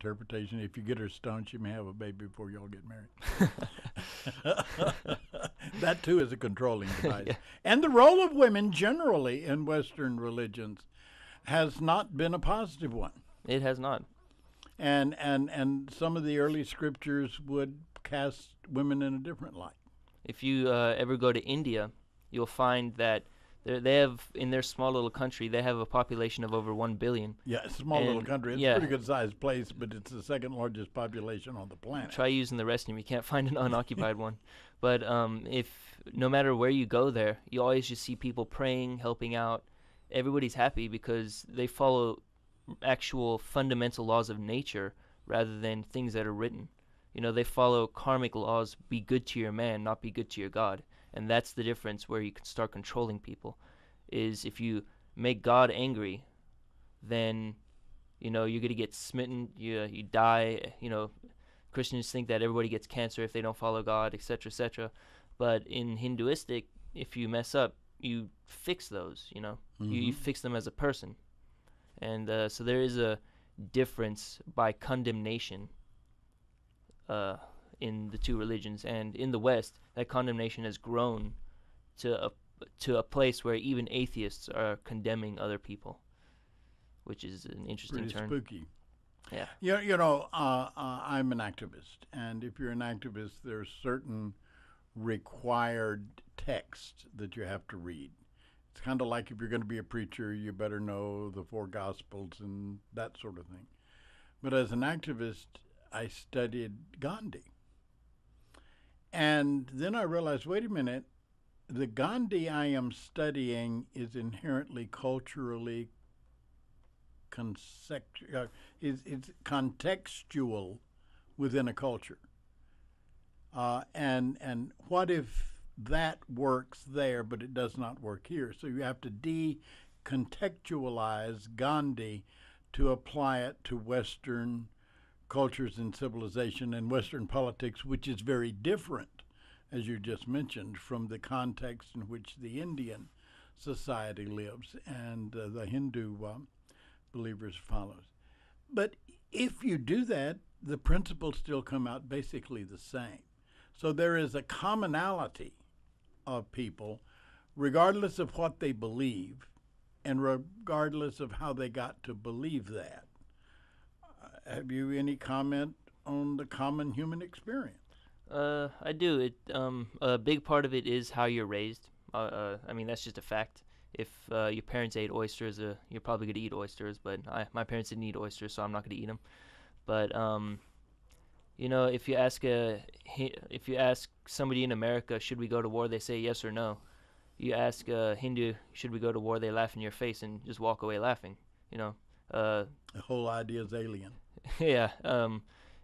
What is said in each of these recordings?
interpretation. If you get her stoned, she may have a baby before y'all get married. That too is a controlling device. Yeah. And the role of women generally in Western religions has not been a positive one. It has not. And some of the early scriptures would cast women in a different light. If you ever go to India, you'll find that they have, in their small little country, they have a population of over 1 billion. Yeah, it's a small little And, country. It's yeah. a pretty good sized place, but it's the second largest population on the planet. Try using the restroom. You can't find an unoccupied one. But if no matter where you go there, you always just see people praying, helping out. Everybody's happy because they follow actual fundamental laws of nature rather than things that are written. You know, they follow karmic laws, be good to your man, not be good to your God. And that's the difference where you can start controlling people, is if you make God angry, then, you know, you're going to get smitten, you die. You know, Christians think that everybody gets cancer if they don't follow God, etc., etc. But in Hinduistic, if you mess up, you fix those, you know. You fix them as a person. And so there is a difference by condemnation in the two religions. And in the West, that condemnation has grown to a place where even atheists are condemning other people, which is an interesting Pretty turn. spooky. Yeah. You know, I'm an activist, and if you're an activist, there's certain required text that you have to read. It's kind of like if you're going to be a preacher, you better know the four Gospels and that sort of thing. But as an activist, I studied Gandhi. And then I realized, wait a minute, the Gandhi I am studying is inherently culturally is contextual within a culture. And what if that works there, but it does not work here? So you have to decontextualize Gandhi to apply it to Western cultures and civilization and Western politics, which is very different, as you just mentioned, from the context in which the Indian society lives and the Hindu believers follows. But if you do that, the principles still come out basically the same. So there is a commonality of people, regardless of what they believe and regardless of how they got to believe that. Have you any comment on the common human experience? I do. A big part of it is how you're raised. I mean, that's just a fact. If your parents ate oysters, you're probably going to eat oysters. But my parents didn't eat oysters, so I'm not going to eat them. But you know, if you ask somebody in America, should we go to war, they say yes or no. You ask a Hindu, should we go to war, they laugh in your face and just walk away laughing. You know. The whole idea is alien. Yeah.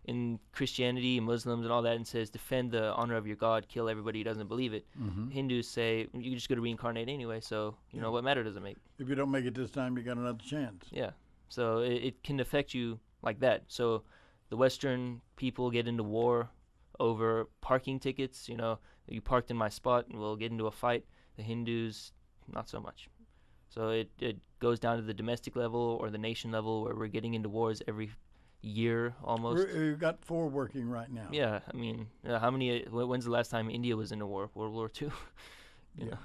In Christianity, Muslims and all that, it says defend the honor of your God, kill everybody who doesn't believe it. Hindus say you're just going to reincarnate anyway, so you know what matter does it make? If you don't make it this time, you got another chance. Yeah. So it can affect you like that. So the Western people get into war over parking tickets. You know, you parked in my spot and we'll get into a fight. The Hindus, not so much. So it goes down to the domestic level or the nation level where we're getting into wars every year almost. We've got 4 working right now. Yeah, I mean, how many? When's the last time India was in a war? World War II. you know?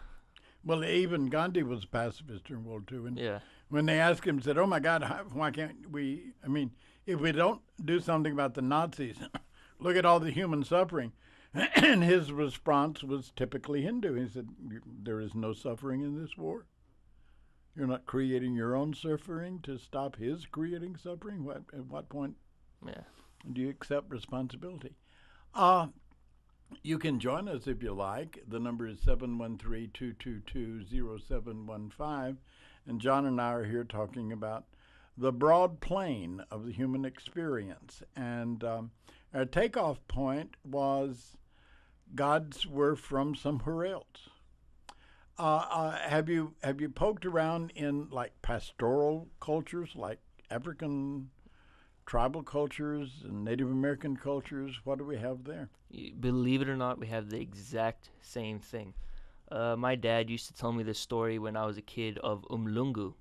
Well, even Gandhi was a pacifist during World War II. And Yeah. when they asked him, said, "Oh my God, why can't we? I mean, if we don't do something about the Nazis, look at all the human suffering." And his response was typically Hindu. He said, "There is no suffering in this war. You're not creating your own suffering to stop his creating suffering. At what point do you accept responsibility?" You can join us if you like. The number is 713-222-0715. And John and I are here talking about the broad plane of the human experience. And our takeoff point was gods were from somewhere else. Have you poked around in like pastoral cultures, like African tribal cultures and Native American cultures? What do we have there? Believe it or not, we have the exact same thing. My dad used to tell me this story when I was a kid of Umlungu.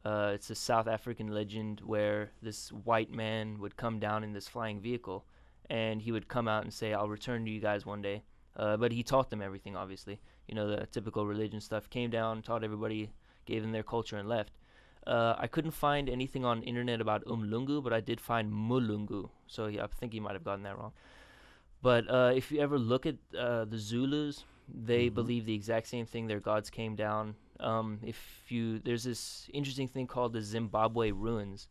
It's a South African legend where this white man would come down in this flying vehicle, and he would come out and say, "I'll return to you guys one day." But he taught them everything, obviously. You know, the typical religion stuff. Came down, taught everybody, gave them their culture, and left. I couldn't find anything on internet about Umlungu, but I did find Mulungu. So yeah, I think you might have gotten that wrong. But if you ever look at the Zulus, they believe the exact same thing. Their gods came down. There's this interesting thing called the Zimbabwe ruins.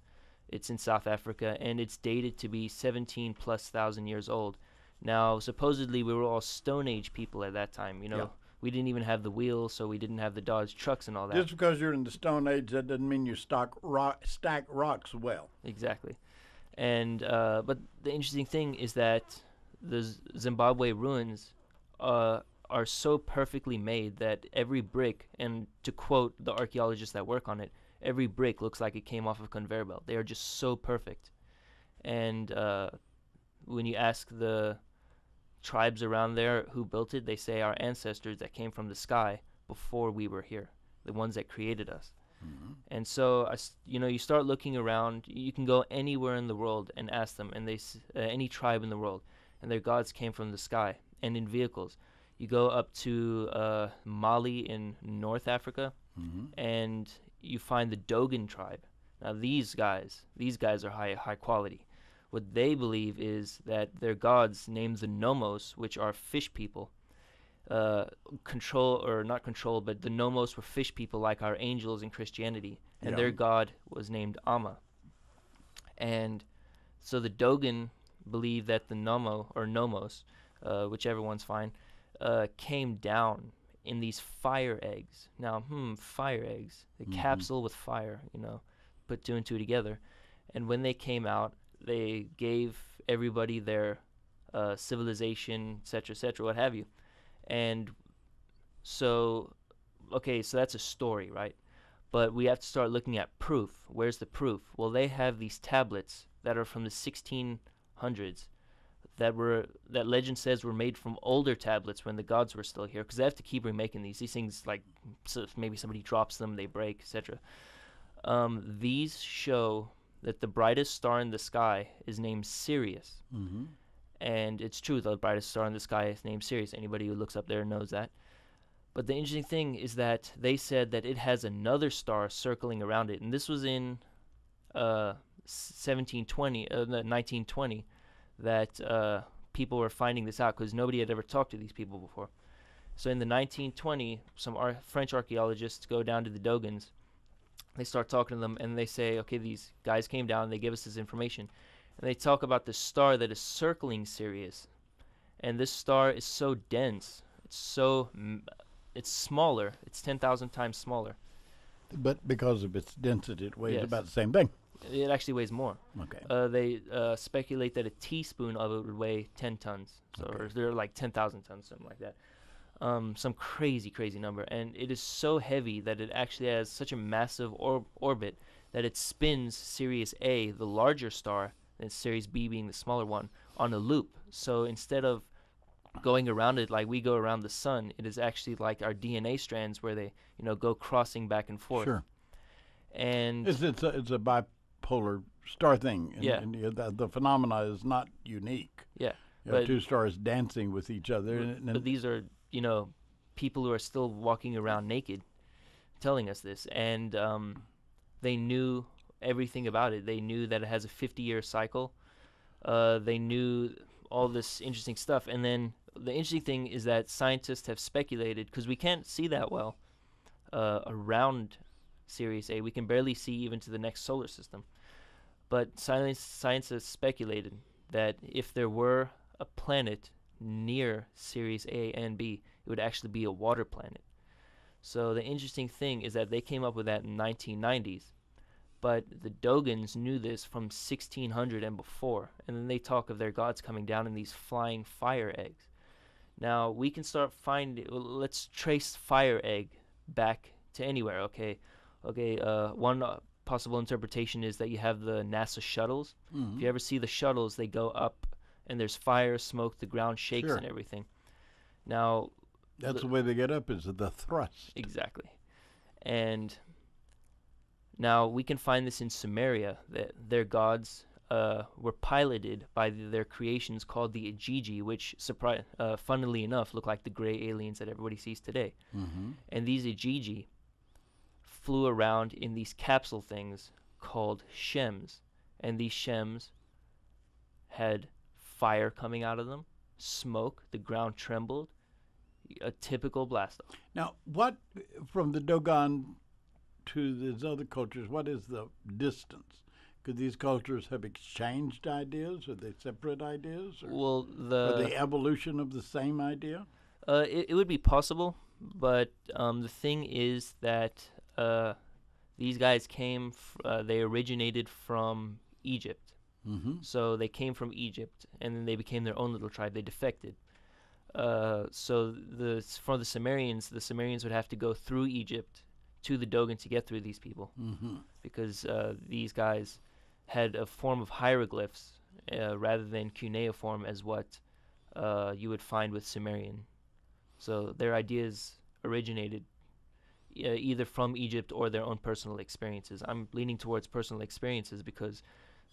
It's in South Africa, and it's dated to be 17 plus thousand years old. Now, supposedly, we were all Stone Age people at that time. You know, Yeah. we didn't even have the wheel, so we didn't have the Dodge trucks and all that. Just because you're in the Stone Age, that doesn't mean you stack rocks well. Exactly. And but the interesting thing is that the Zimbabwe ruins are so perfectly made that every brick, and to quote the archaeologists that work on it, every brick looks like it came off a conveyor belt. They are just so perfect. And when you ask the tribes around there who built it, they say our ancestors that came from the sky before we were here, the ones that created us. And so, you start looking around. You can go anywhere in the world and ask them, and any tribe in the world, and their gods came from the sky and in vehicles. You go up to Mali in North Africa, and you find the Dogon tribe. Now these guys are high quality. What they believe is that their gods, named the Nomos, which are fish people, but the Nomos were fish people like our angels in Christianity, and their god was named Amma. And so the Dogon believe that the Nomos, whichever one's fine, came down in these fire eggs. Now, fire eggs, the capsule with fire, put two and two together. And when they came out, they gave everybody their civilization, etc., what have you. And so that's a story, right? But we have to start looking at proof. Where's the proof? Well, they have these tablets that are from the 1600s that legend says were made from older tablets when the gods were still here, because they have to keep remaking these. These things, like, so if maybe somebody drops them, they break, etc. These show that the brightest star in the sky is named Sirius. And it's true, the brightest star in the sky is named Sirius. Anybody who looks up there knows that. But the interesting thing is that they said that it has another star circling around it. And this was in 1920, that people were finding this out, because nobody had ever talked to these people before. So in the 1920, some French archaeologists go down to the Dogons. They start talking to them, and they say, okay, these guys came down, they give us this information. And they talk about the star that is circling Sirius. And this star is so dense, it's smaller, it's 10,000 times smaller. But because of its density, it weighs Yes. about the same thing. It actually weighs more. Okay. They speculate that a teaspoon of it would weigh 10 tons. So Okay. or they're like 10,000 tons, something like that. Some crazy number. And it is so heavy that it actually has such a massive orbit that it spins Sirius A, the larger star, and Sirius B being the smaller one, on a loop. So instead of going around it like we go around the sun, it is actually like our DNA strands where they, go crossing back and forth. Sure. And It's a bipolar star thing. And, Yeah. And the phenomena is not unique. yeah, You have But- two stars dancing with each other. but these are, people who are still walking around naked telling us this. And they knew everything about it. They knew that it has a 50-year cycle. They knew all this interesting stuff. And then the interesting thing is that scientists have speculated, because we can't see that well around Sirius A. We can barely see even to the next solar system. But science has speculated that if there were a planet near Sirius A and B, it would actually be a water planet. So the interesting thing is that they came up with that in 1990s. But the Dogons knew this from 1600 and before. And then they talk of their gods coming down in these flying fire eggs. Now, we can start let's trace fire egg back to anywhere, okay? One possible interpretation is that you have the NASA shuttles. If you ever see the shuttles, they go up, and there's fire, smoke, the ground shakes, Sure. and everything. Now, That's the way they get up, is the thrust. exactly. And Now we can find this in Sumeria, that their gods were piloted by their creations called the Ajiji, which, funnily enough, look like the gray aliens that everybody sees today. Mm-hmm. And these Ajiji flew around in these capsule things called shems, and these shems had fire coming out of them, smoke, the ground trembled, a typical blast off. Now, what from the Dogon to these other cultures? What is the distance? Could these cultures have exchanged ideas? Are they separate ideas? Well, or the evolution of the same idea? It would be possible, but the thing is that these guys they originated from Egypt. Mm-hmm. So they came from Egypt, and then they became their own little tribe. They defected. So for the Sumerians would have to go through Egypt to the Dogon to get through these people, Mm-hmm. because these guys had a form of hieroglyphs rather than cuneiform as what you would find with Sumerian. So their ideas originated either from Egypt or their own personal experiences. I'm leaning towards personal experiences because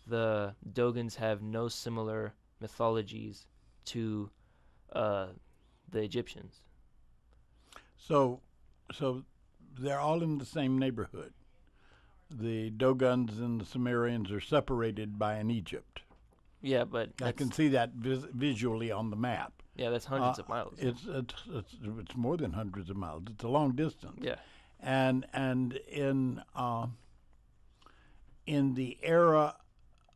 the Dogons have no similar mythologies to the Egyptians. So they're all in the same neighborhood. The Dogons and the Sumerians are separated by an Egypt. Yeah, but I can see that visually on the map. Yeah, that's hundreds of miles. It's more than hundreds of miles. It's a long distance. Yeah, and in the era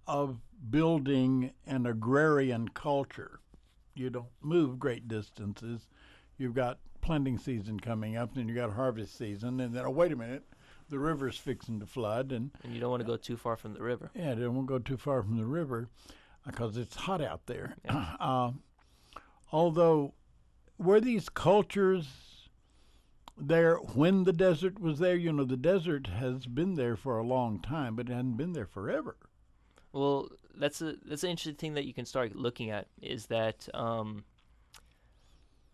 of building an agrarian culture, you don't move great distances. You've got planting season coming up, and you got harvest season, and then wait a minute, the river's fixing to flood, and you don't want to go too far from the river. Yeah, they won't go too far from the river because it's hot out there. Yeah. Although, were these cultures there when the desert was there? You know, the desert has been there for a long time, but it hadn't been there forever. Well, that's an interesting thing that you can start looking at, is that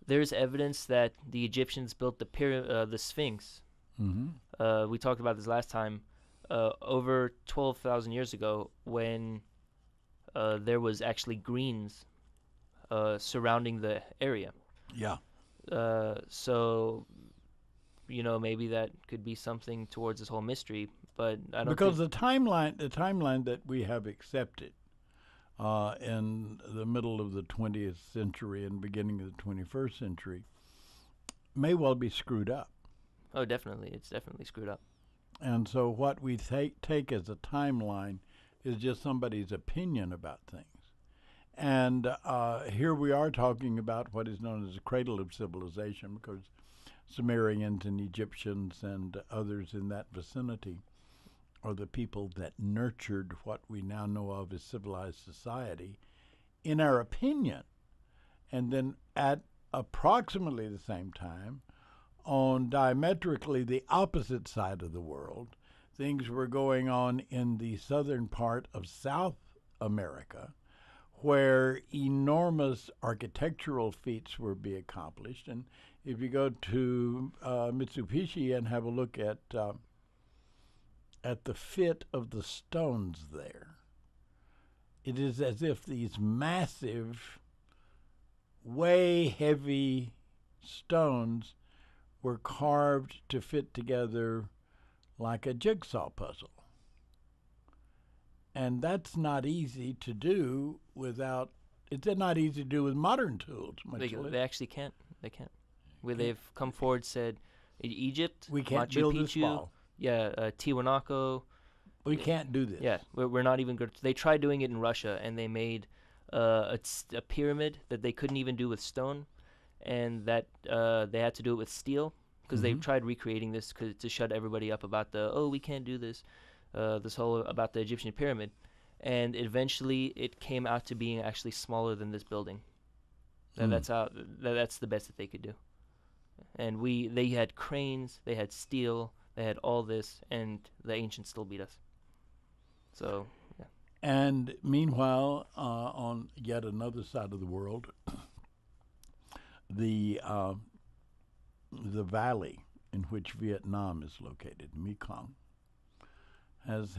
there's evidence that the Egyptians built the Sphinx. Mm-hmm. We talked about this last time. Over 12,000 years ago, when there was actually greens surrounding the area. Yeah. So, maybe that could be something towards this whole mystery, but I don't. Because the timeline that we have accepted in the middle of the 20th century and beginning of the 21st century may well be screwed up. Oh, definitely. It's definitely screwed up. And so what we take as a timeline is just somebody's opinion about things. And here we are talking about what is known as the cradle of civilization, because Sumerians and Egyptians and others in that vicinity are the people that nurtured what we now know of as civilized society, in our opinion. And then at approximately the same time, on diametrically the opposite side of the world, things were going on in the southern part of South America, where enormous architectural feats were being accomplished. And if you go to Mitsubishi and have a look at the fit of the stones there, it is as if these massive, way heavy stones were carved to fit together like a jigsaw puzzle. And that's not easy to do without, it's not easy to do with modern tools. They actually can't. They can't. They've come forward, said, Egypt, we can't Machu build Picchu, this wall. Yeah, Tiwanaku. We can't do this. Yeah, we're not even good. They tried doing it in Russia, and they made a pyramid that they couldn't even do with stone, and that they had to do it with steel, because they tried recreating this to shut everybody up about we can't do this, this whole about the Egyptian pyramid, and eventually it came out to being actually smaller than this building. That's the best that they could do. And they had cranes, they had steel, they had all this, and the ancients still beat us. So, yeah. And meanwhile, on yet another side of the world, the valley in which Vietnam is located, Mekong, has